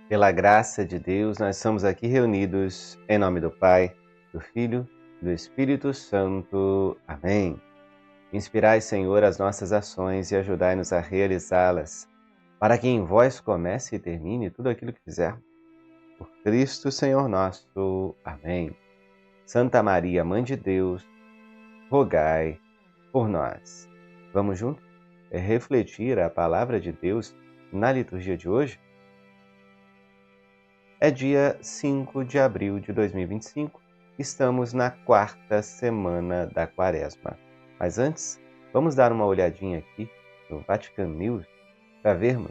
Pela graça de Deus, nós estamos aqui reunidos em nome do Pai, do Filho e do Espírito Santo. Amém. Inspirai, Senhor, as nossas ações e ajudai-nos a realizá-las, para que em vós comece e termine tudo aquilo que fizermos. Por Cristo, Senhor nosso. Amém. Santa Maria, Mãe de Deus, rogai por nós. Vamos juntos refletir a palavra de Deus na liturgia de hoje? É dia 5 de abril de 2025, estamos na quarta semana da Quaresma. Mas antes, vamos dar uma olhadinha aqui no Vatican News para vermos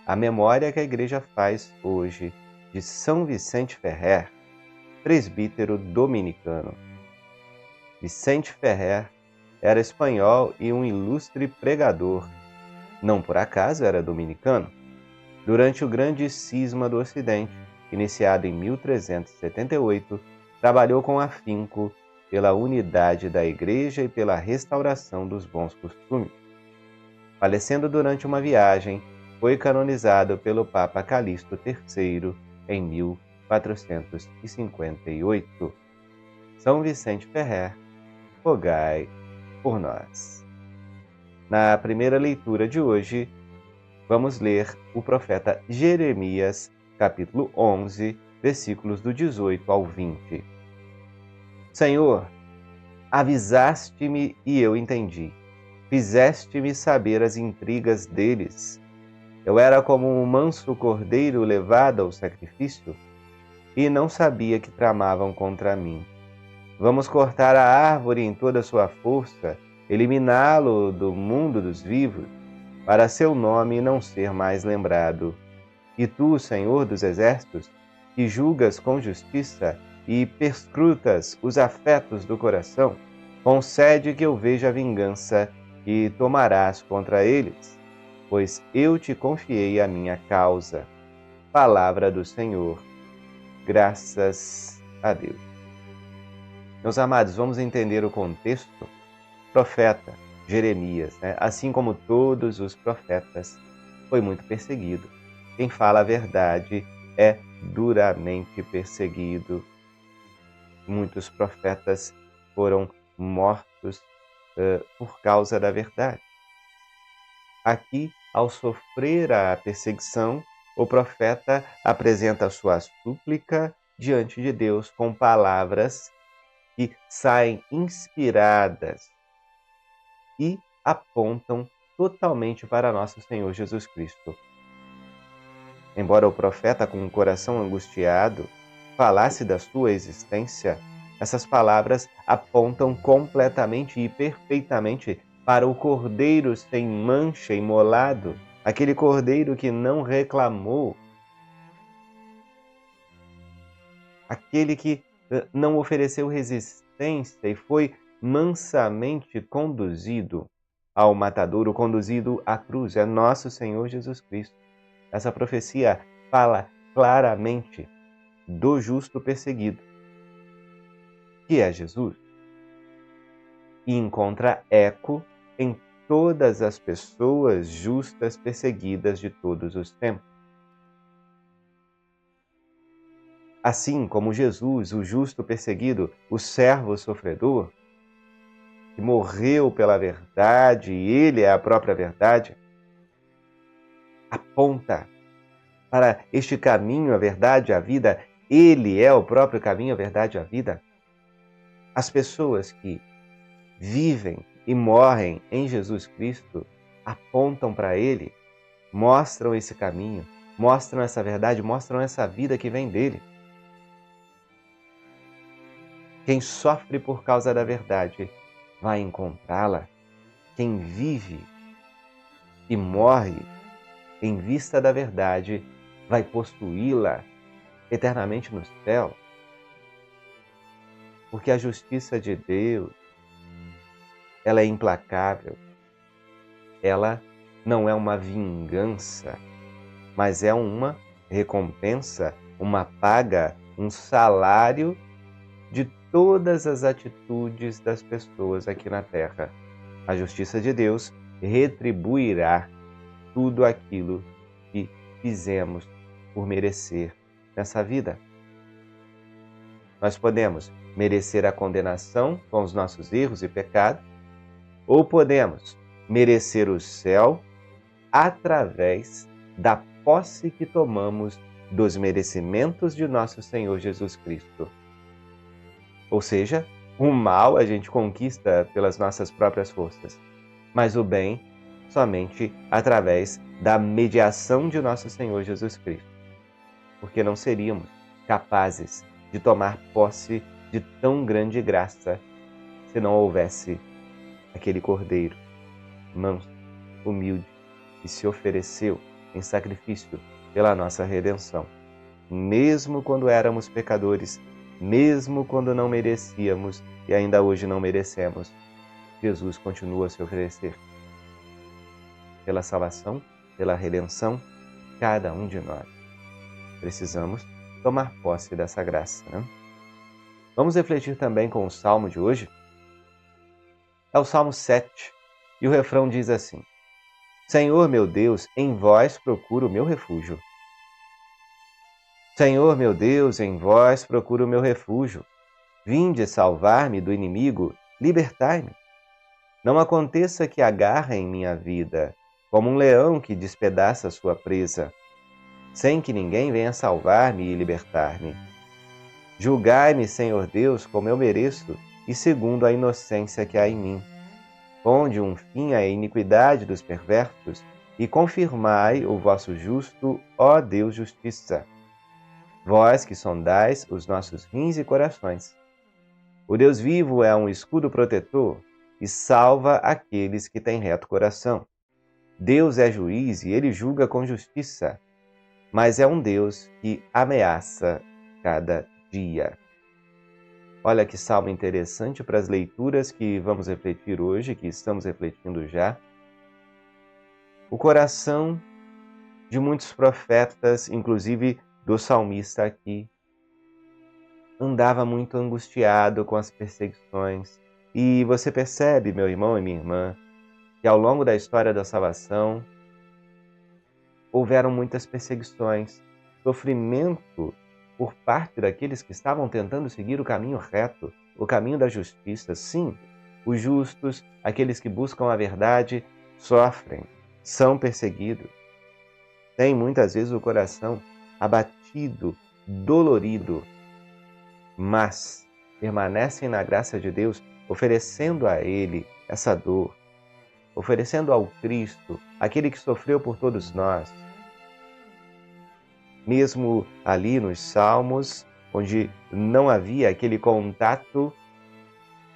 a memória que a Igreja faz hoje de São Vicente Ferrer, presbítero dominicano. Vicente Ferrer era espanhol e um ilustre pregador. Não por acaso era dominicano. Durante o grande cisma do Ocidente, iniciado em 1378, trabalhou com afinco pela unidade da Igreja e pela restauração dos bons costumes. Falecendo durante uma viagem, foi canonizado pelo Papa Calixto III em 1458. São Vicente Ferrer, rogai por nós. Na primeira leitura de hoje, vamos ler o profeta Jeremias, capítulo 11, versículos do 18 ao 20. Senhor, avisaste-me e eu entendi. Fizeste-me saber as intrigas deles. Eu era como um manso cordeiro levado ao sacrifício e não sabia que tramavam contra mim. Vamos cortar a árvore em toda a sua força, eliminá-lo do mundo dos vivos, para seu nome não ser mais lembrado. E tu, Senhor dos exércitos, que julgas com justiça e perscrutas os afetos do coração, concede que eu veja a vingança que tomarás contra eles, pois eu te confiei a minha causa. Palavra do Senhor. Graças a Deus. Meus amados, vamos entender o contexto. Profeta Jeremias, assim como todos os profetas, foi muito perseguido. Quem fala a verdade é duramente perseguido. Muitos profetas foram mortos por causa da verdade. Aqui, ao sofrer a perseguição, o profeta apresenta sua súplica diante de Deus com palavras que saem inspiradas e apontam totalmente para nosso Senhor Jesus Cristo. Embora o profeta, com o coração angustiado, falasse da sua existência, essas palavras apontam completamente e perfeitamente para o cordeiro sem mancha imolado, aquele cordeiro que não reclamou, aquele que não ofereceu resistência e foi mansamente conduzido ao matadouro, conduzido à cruz. É nosso Senhor Jesus Cristo. Essa profecia fala claramente do justo perseguido, que é Jesus, e encontra eco em todas as pessoas justas perseguidas de todos os tempos. Assim como Jesus, o justo perseguido, o servo sofredor, que morreu pela verdade, e ele é a própria verdade, aponta para este caminho, a verdade, a vida. Ele é o próprio caminho, a verdade, a vida. As pessoas que vivem e morrem em Jesus Cristo apontam para Ele, mostram esse caminho, mostram essa verdade, mostram essa vida que vem dele. Quem sofre por causa da verdade vai encontrá-la. Quem vive e morre em vista da verdade vai possuí-la eternamente no céu. Porque a justiça de Deus, ela é implacável. Ela não é uma vingança, mas é uma recompensa, uma paga, um salário de todas as atitudes das pessoas aqui na Terra. A justiça de Deus retribuirá tudo aquilo que fizemos por merecer nessa vida. Nós podemos merecer a condenação com os nossos erros e pecados, ou podemos merecer o céu através da posse que tomamos dos merecimentos de nosso Senhor Jesus Cristo. Ou seja, o mal a gente conquista pelas nossas próprias forças, mas o bem somente através da mediação de nosso Senhor Jesus Cristo. Porque não seríamos capazes de tomar posse de tão grande graça se não houvesse aquele Cordeiro manso, humilde, que se ofereceu em sacrifício pela nossa redenção. Mesmo quando éramos pecadores, mesmo quando não merecíamos e ainda hoje não merecemos, Jesus continua a se oferecer pela salvação, pela redenção, cada um de nós. Precisamos tomar posse dessa graça, né? Vamos refletir também com o Salmo de hoje. É o Salmo 7, e o refrão diz assim: Senhor meu Deus, em vós procuro o meu refúgio. Senhor meu Deus, em vós procuro o meu refúgio. Vinde salvar-me do inimigo, libertai-me. Não aconteça que agarrem minha vida, como um leão que despedaça sua presa, sem que ninguém venha salvar-me e libertar-me. Julgai-me, Senhor Deus, como eu mereço, e segundo a inocência que há em mim. Ponde um fim à iniquidade dos perversos, e confirmai o vosso justo, ó Deus Justiça. Vós que sondais os nossos rins e corações. O Deus vivo é um escudo protetor, e salva aqueles que têm reto coração. Deus é juiz e ele julga com justiça, mas é um Deus que ameaça cada dia. Olha que salmo interessante para as leituras que vamos refletir hoje, que estamos refletindo já. O coração de muitos profetas, inclusive do salmista aqui, andava muito angustiado com as perseguições. E você percebe, meu irmão e minha irmã, que ao longo da história da salvação houveram muitas perseguições, sofrimento por parte daqueles que estavam tentando seguir o caminho reto, o caminho da justiça. Sim, os justos, aqueles que buscam a verdade, sofrem, são perseguidos. Têm muitas vezes o coração abatido, dolorido, mas permanecem na graça de Deus, oferecendo a Ele essa dor, oferecendo ao Cristo, aquele que sofreu por todos nós. Mesmo ali nos Salmos, onde não havia aquele contato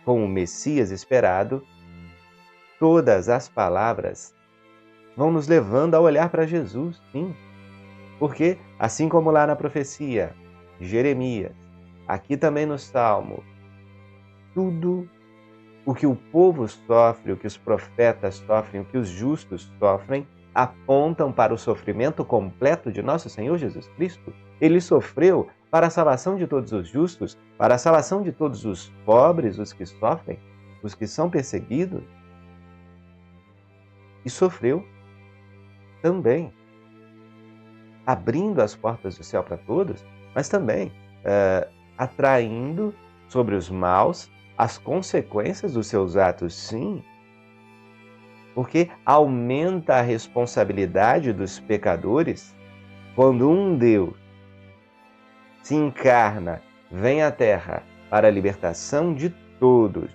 com o Messias esperado, todas as palavras vão nos levando a olhar para Jesus, sim. Porque, assim como lá na profecia de Jeremias, aqui também no Salmo, tudo o que o povo sofre, o que os profetas sofrem, o que os justos sofrem, apontam para o sofrimento completo de nosso Senhor Jesus Cristo. Ele sofreu para a salvação de todos os justos, para a salvação de todos os pobres, os que sofrem, os que são perseguidos. E sofreu também, abrindo as portas do céu para todos, mas também atraindo sobre os maus as consequências dos seus atos, sim, porque aumenta a responsabilidade dos pecadores quando um Deus se encarna, vem à Terra para a libertação de todos.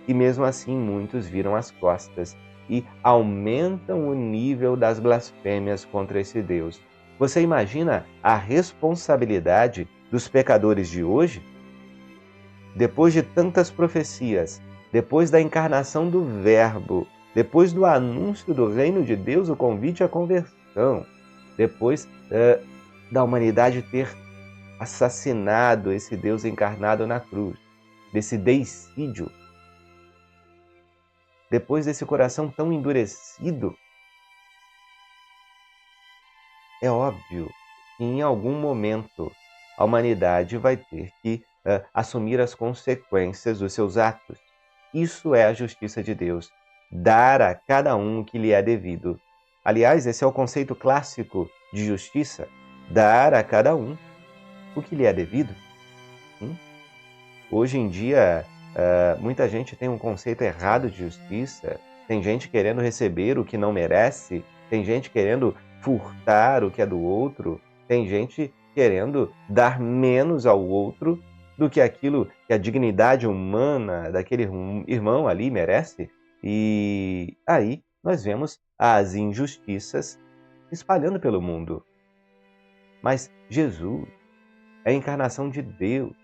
E mesmo assim muitos viram as costas e aumentam o nível das blasfêmias contra esse Deus. Você imagina a responsabilidade dos pecadores de hoje? Depois de tantas profecias, depois da encarnação do Verbo, depois do anúncio do reino de Deus, o convite à conversão, depois da humanidade ter assassinado esse Deus encarnado na cruz, desse deicídio, depois desse coração tão endurecido, é óbvio que em algum momento a humanidade vai ter que assumir as consequências dos seus atos. Isso é a justiça de Deus, dar a cada um o que lhe é devido. Aliás, esse é o conceito clássico de justiça: dar a cada um o que lhe é devido. Hoje em dia, muita gente tem um conceito errado de justiça, tem gente querendo receber o que não merece, tem gente querendo furtar o que é do outro, tem gente querendo dar menos ao outro do que aquilo que a dignidade humana daquele irmão ali merece. E aí nós vemos as injustiças espalhando pelo mundo. Mas Jesus é a encarnação de Deus.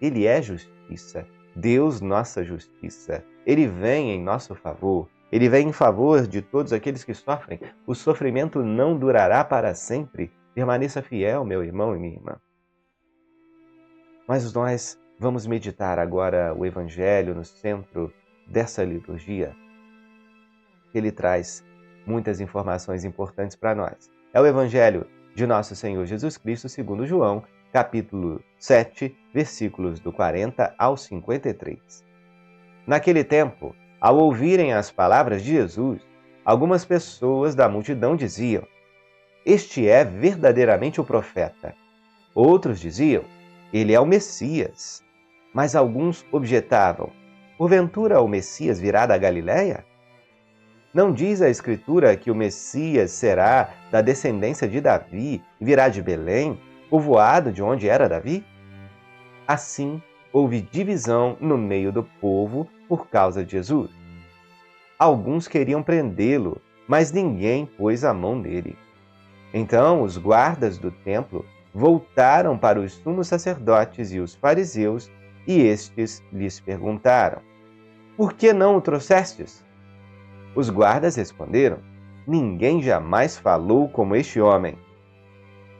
Ele é justiça. Deus, nossa justiça. Ele vem em nosso favor. Ele vem em favor de todos aqueles que sofrem. O sofrimento não durará para sempre. Permaneça fiel, meu irmão e minha irmã. Mas nós vamos meditar agora o Evangelho no centro dessa liturgia. Ele traz muitas informações importantes para nós. É o Evangelho de nosso Senhor Jesus Cristo, segundo João, capítulo 7, versículos do 40 ao 53. Naquele tempo, ao ouvirem as palavras de Jesus, algumas pessoas da multidão diziam: "Este é verdadeiramente o profeta." Outros diziam: "Ele é o Messias." Mas alguns objetavam: "Porventura o Messias virá da Galiléia? Não diz a Escritura que o Messias será da descendência de Davi e virá de Belém, povoado de onde era Davi?" Assim, houve divisão no meio do povo por causa de Jesus. Alguns queriam prendê-lo, mas ninguém pôs a mão nele. Então os guardas do templo voltaram para os sumos sacerdotes e os fariseus, e estes lhes perguntaram: "Por que não o trouxestes?" Os guardas responderam: "Ninguém jamais falou como este homem."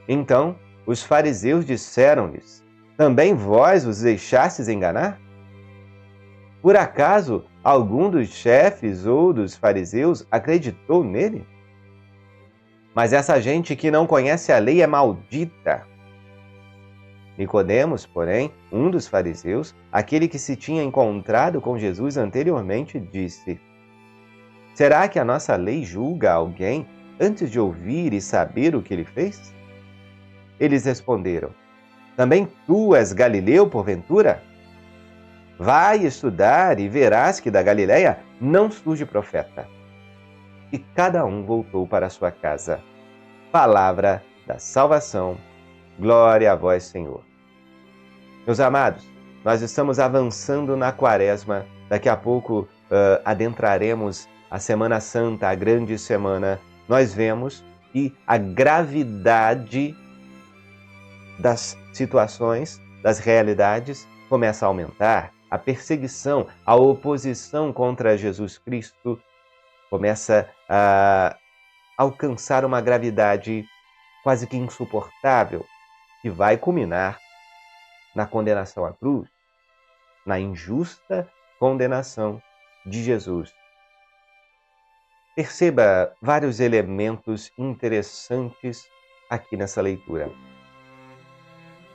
Então os fariseus disseram-lhes: "Também vós os deixastes enganar? Por acaso algum dos chefes ou dos fariseus acreditou nele? Mas essa gente que não conhece a lei é maldita." Nicodemos, porém, um dos fariseus, aquele que se tinha encontrado com Jesus anteriormente, disse: "Será que a nossa lei julga alguém antes de ouvir e saber o que ele fez?" Eles responderam: "Também tu és galileu, porventura? Vai estudar e verás que da Galiléia não surge profeta." E cada um voltou para sua casa. Palavra da salvação. Glória a vós, Senhor. Meus amados, nós estamos avançando na Quaresma. Daqui a pouco adentraremos a Semana Santa, a grande semana. Nós vemos que a gravidade das situações, das realidades, começa a aumentar. A perseguição, a oposição contra Jesus Cristo começa a alcançar uma gravidade quase que insuportável, que vai culminar na condenação à cruz, na injusta condenação de Jesus. Perceba vários elementos interessantes aqui nessa leitura.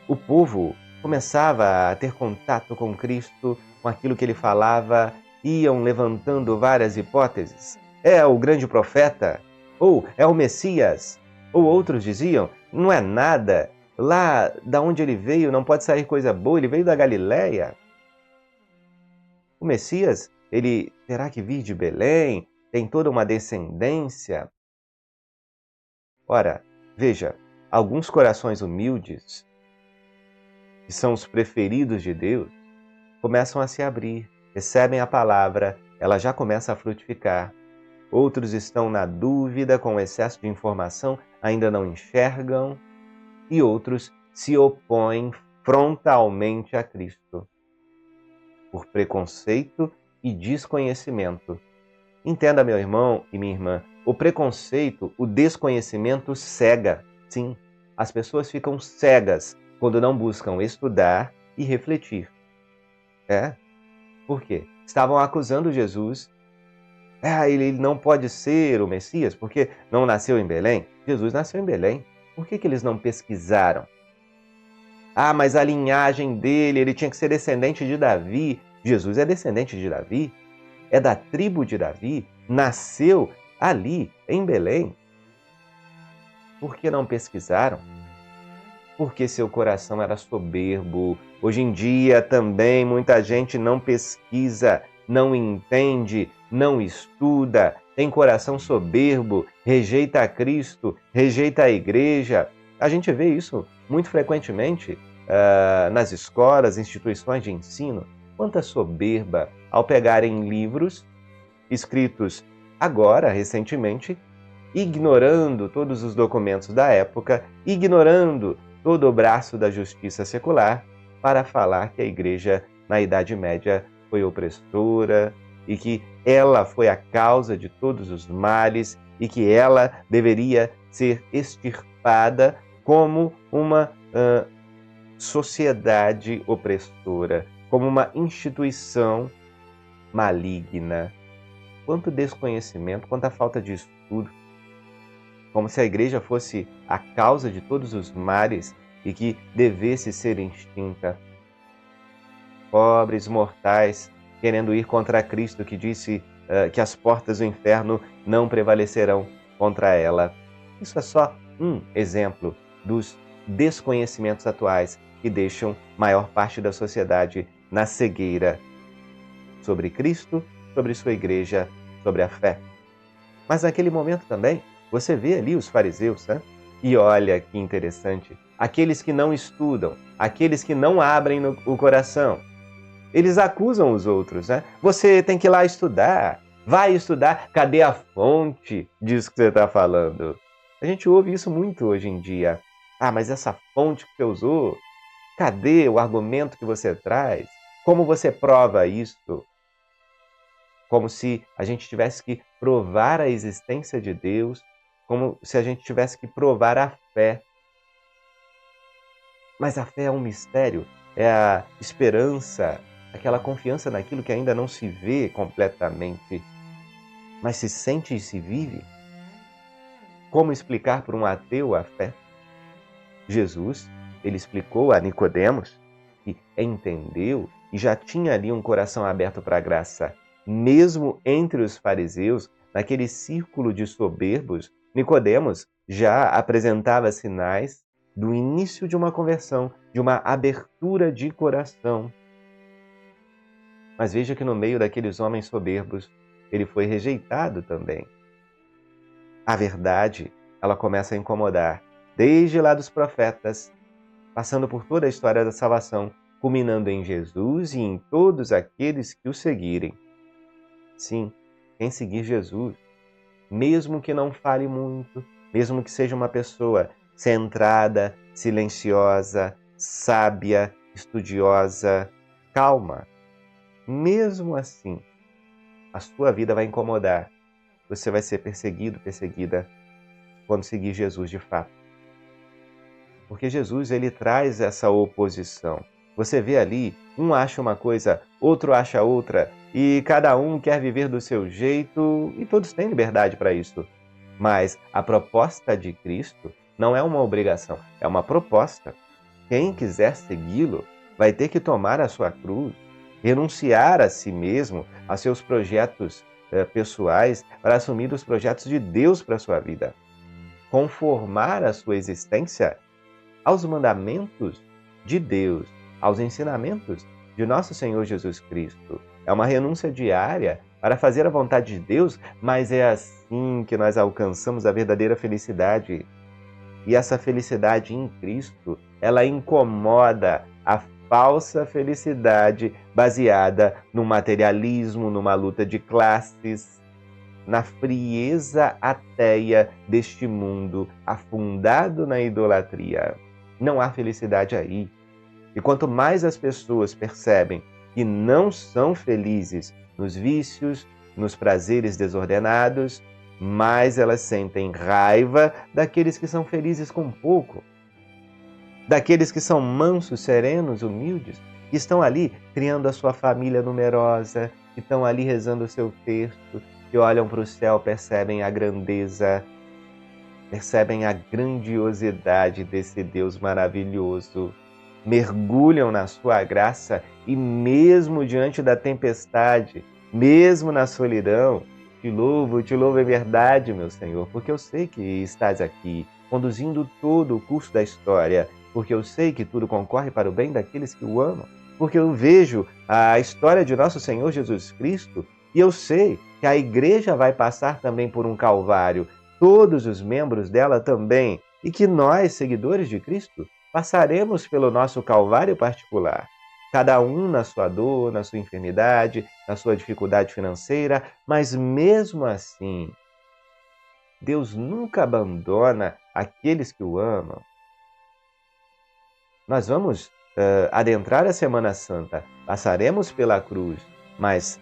O povo começava a ter contato com Cristo, com aquilo que ele falava, iam levantando várias hipóteses. É o grande profeta? Ou é o Messias? Ou outros diziam: não é nada, lá da onde ele veio não pode sair coisa boa, ele veio da Galiléia. O Messias, ele terá que vir de Belém, tem toda uma descendência. Ora, veja, alguns corações humildes, que são os preferidos de Deus, começam a se abrir, recebem a palavra, ela já começa a frutificar. Outros estão na dúvida, com excesso de informação, ainda não enxergam, e outros se opõem frontalmente a Cristo, por preconceito e desconhecimento. Entenda, meu irmão e minha irmã, o preconceito, o desconhecimento cega. Sim, as pessoas ficam cegas quando não buscam estudar e refletir. Por quê? Estavam acusando Jesus. Ele não pode ser o Messias porque não nasceu em Belém. Jesus nasceu em Belém. Por que eles não pesquisaram? Mas a linhagem dele, ele tinha que ser descendente de Davi. Jesus é descendente de Davi, é da tribo de Davi, nasceu ali, em Belém? Por que não pesquisaram? Porque seu coração era soberbo. Hoje em dia também muita gente não pesquisa, não entende, não estuda, tem coração soberbo, rejeita a Cristo, rejeita a igreja. A gente vê isso muito frequentemente nas escolas, instituições de ensino. Quanta soberba ao pegarem livros escritos agora, recentemente, ignorando todos os documentos da época, ignorando todo o braço da justiça secular, para falar que a igreja, na Idade Média, foi opressora e que ela foi a causa de todos os males e que ela deveria ser extirpada como uma sociedade opressora, como uma instituição maligna. Quanto desconhecimento, quanta falta de estudo, como se a igreja fosse a causa de todos os males e que devesse ser extinta. Pobres mortais querendo ir contra Cristo, que disse que as portas do inferno não prevalecerão contra ela. Isso é só um exemplo dos desconhecimentos atuais que deixam maior parte da sociedade na cegueira sobre Cristo, sobre sua igreja, sobre a fé. Mas naquele momento também, você vê ali os fariseus, né? E olha que interessante, aqueles que não estudam, aqueles que não abrem o coração, eles acusam os outros, né? Você tem que ir lá estudar, vai estudar, cadê a fonte disso que você está falando? A gente ouve isso muito hoje em dia. Ah, mas essa fonte que você usou, cadê o argumento que você traz? Como você prova isso? Como se a gente tivesse que provar a existência de Deus, como se a gente tivesse que provar a fé. Mas a fé é um mistério, é a esperança, aquela confiança naquilo que ainda não se vê completamente, mas se sente e se vive. Como explicar para um ateu a fé? Jesus, ele explicou a Nicodemos, que entendeu e já tinha ali um coração aberto para a graça. Mesmo entre os fariseus, naquele círculo de soberbos, Nicodemos já apresentava sinais do início de uma conversão, de uma abertura de coração. Mas veja que no meio daqueles homens soberbos, ele foi rejeitado também. A verdade, ela começa a incomodar, desde lá dos profetas, passando por toda a história da salvação, culminando em Jesus e em todos aqueles que o seguirem. Sim, quem seguir Jesus, mesmo que não fale muito, mesmo que seja uma pessoa centrada, silenciosa, sábia, estudiosa, calma, mesmo assim, a sua vida vai incomodar. Você vai ser perseguido, perseguida, quando seguir Jesus de fato. Porque Jesus, ele traz essa oposição. Você vê ali, um acha uma coisa, outro acha outra, e cada um quer viver do seu jeito, e todos têm liberdade para isso. Mas a proposta de Cristo não é uma obrigação, é uma proposta. Quem quiser segui-lo vai ter que tomar a sua cruz, renunciar a si mesmo, a seus projetos pessoais, para assumir os projetos de Deus para a sua vida. Conformar a sua existência aos mandamentos de Deus, aos ensinamentos de nosso Senhor Jesus Cristo. É uma renúncia diária para fazer a vontade de Deus, mas é assim que nós alcançamos a verdadeira felicidade. E essa felicidade em Cristo, ela incomoda a falsa felicidade baseada no materialismo, numa luta de classes, na frieza ateia deste mundo afundado na idolatria. Não há felicidade aí. E quanto mais as pessoas percebem que não são felizes nos vícios, nos prazeres desordenados, mais elas sentem raiva daqueles que são felizes com pouco, daqueles que são mansos, serenos, humildes, que estão ali criando a sua família numerosa, que estão ali rezando o seu texto, que olham para o céu, percebem a grandeza, percebem a grandiosidade desse Deus maravilhoso, mergulham na sua graça e mesmo diante da tempestade, mesmo na solidão, Te louvo, é verdade, meu Senhor, porque eu sei que estás aqui, conduzindo todo o curso da história, porque eu sei que tudo concorre para o bem daqueles que o amam, porque eu vejo a história de nosso Senhor Jesus Cristo e eu sei que a igreja vai passar também por um calvário, todos os membros dela também, e que nós, seguidores de Cristo, passaremos pelo nosso calvário particular. Cada um na sua dor, na sua enfermidade, na sua dificuldade financeira, mas mesmo assim, Deus nunca abandona aqueles que o amam. Nós vamos adentrar a Semana Santa, passaremos pela cruz, mas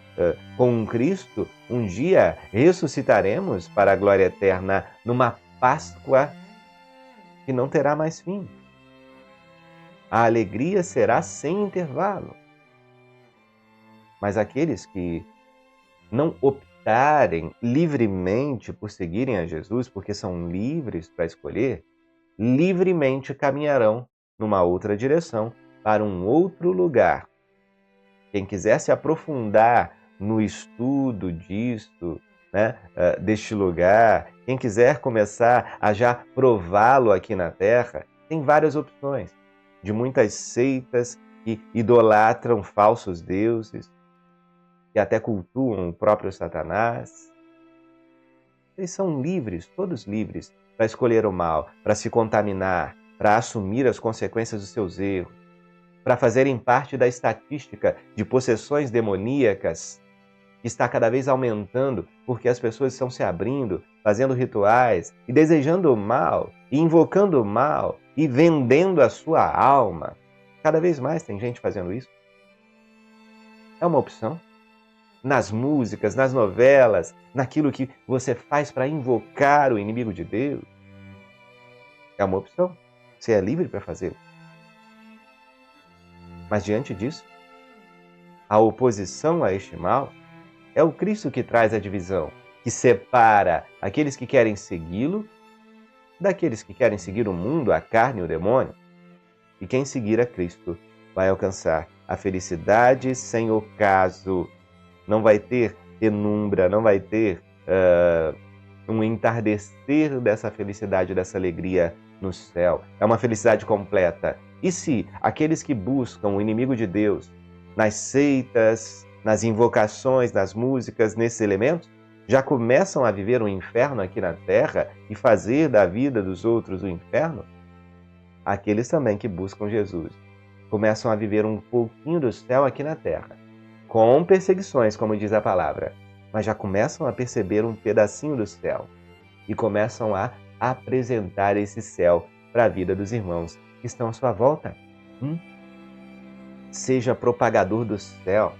com Cristo, um dia ressuscitaremos para a glória eterna, numa Páscoa que não terá mais fim. A alegria será sem intervalo. Mas aqueles que não optarem livremente por seguirem a Jesus, porque são livres para escolher, livremente caminharão numa outra direção, para um outro lugar. Quem quiser se aprofundar no estudo disto, deste lugar, quem quiser começar a já prová-lo aqui na Terra, tem várias opções. De muitas seitas que idolatram falsos deuses, que até cultuam o próprio Satanás. Eles são livres, todos livres, para escolher o mal, para se contaminar, para assumir as consequências dos seus erros, para fazerem parte da estatística de possessões demoníacas, que está cada vez aumentando, porque as pessoas estão se abrindo, fazendo rituais e desejando o mal, e invocando o mal, e vendendo a sua alma. Cada vez mais tem gente fazendo isso. É uma opção. Nas músicas, nas novelas, naquilo que você faz para invocar o inimigo de Deus. É uma opção. Você é livre para fazê-lo. Mas diante disso, a oposição a este mal é o Cristo que traz a divisão, que separa aqueles que querem segui-lo daqueles que querem seguir o mundo, a carne e o demônio. E quem seguir a Cristo vai alcançar a felicidade sem ocaso. Não vai ter penumbra, não vai ter um entardecer dessa felicidade, dessa alegria no céu. É uma felicidade completa. E se aqueles que buscam o inimigo de Deus nas seitas, nas invocações, nas músicas, nesses elementos, já começam a viver um inferno aqui na Terra e fazer da vida dos outros um inferno, aqueles também que buscam Jesus começam a viver um pouquinho do céu aqui na Terra, com perseguições, como diz a palavra, mas já começam a perceber um pedacinho do céu e começam a apresentar esse céu para a vida dos irmãos que estão à sua volta. Seja propagador do céu.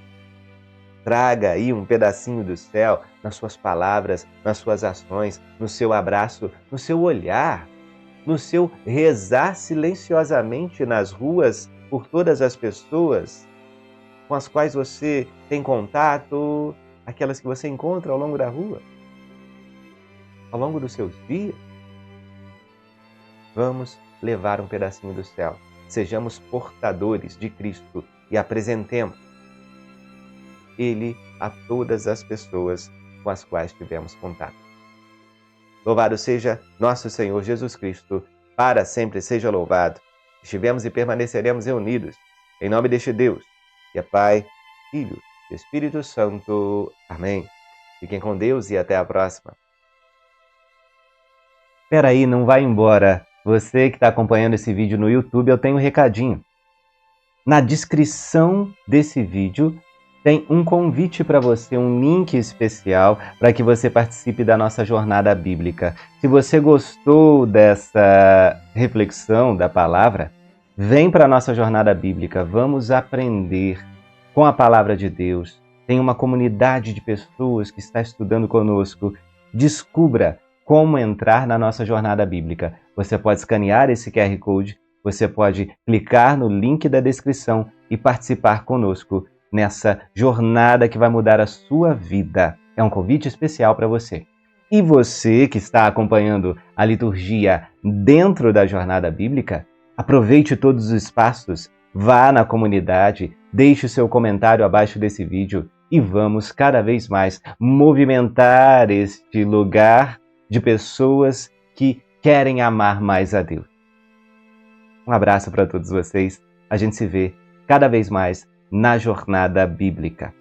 Traga aí um pedacinho do céu nas suas palavras, nas suas ações, no seu abraço, no seu olhar, no seu rezar silenciosamente nas ruas por todas as pessoas com as quais você tem contato, aquelas que você encontra ao longo da rua, ao longo dos seus dias. Vamos levar um pedacinho do céu. Sejamos portadores de Cristo e apresentemos Ele a todas as pessoas com as quais tivemos contato. Louvado seja nosso Senhor Jesus Cristo, para sempre seja louvado. Estivemos e permaneceremos reunidos, em nome deste Deus, que é Pai, Filho e Espírito Santo. Amém. Fiquem com Deus e até a próxima. Espera aí, não vai embora. Você que está acompanhando esse vídeo no YouTube, eu tenho um recadinho. Na descrição desse vídeo tem um convite para você, um link especial para que você participe da nossa jornada bíblica. Se você gostou dessa reflexão da palavra, vem para a nossa jornada bíblica. Vamos aprender com a palavra de Deus. Tem uma comunidade de pessoas que está estudando conosco. Descubra como entrar na nossa jornada bíblica. Você pode escanear esse QR Code, você pode clicar no link da descrição e participar conosco nessa jornada que vai mudar a sua vida. É um convite especial para você. E você que está acompanhando a liturgia dentro da jornada bíblica, aproveite todos os espaços, vá na comunidade, deixe o seu comentário abaixo desse vídeo e vamos cada vez mais movimentar este lugar de pessoas que querem amar mais a Deus. Um abraço para todos vocês. A gente se vê cada vez mais na Jornada Bíblica.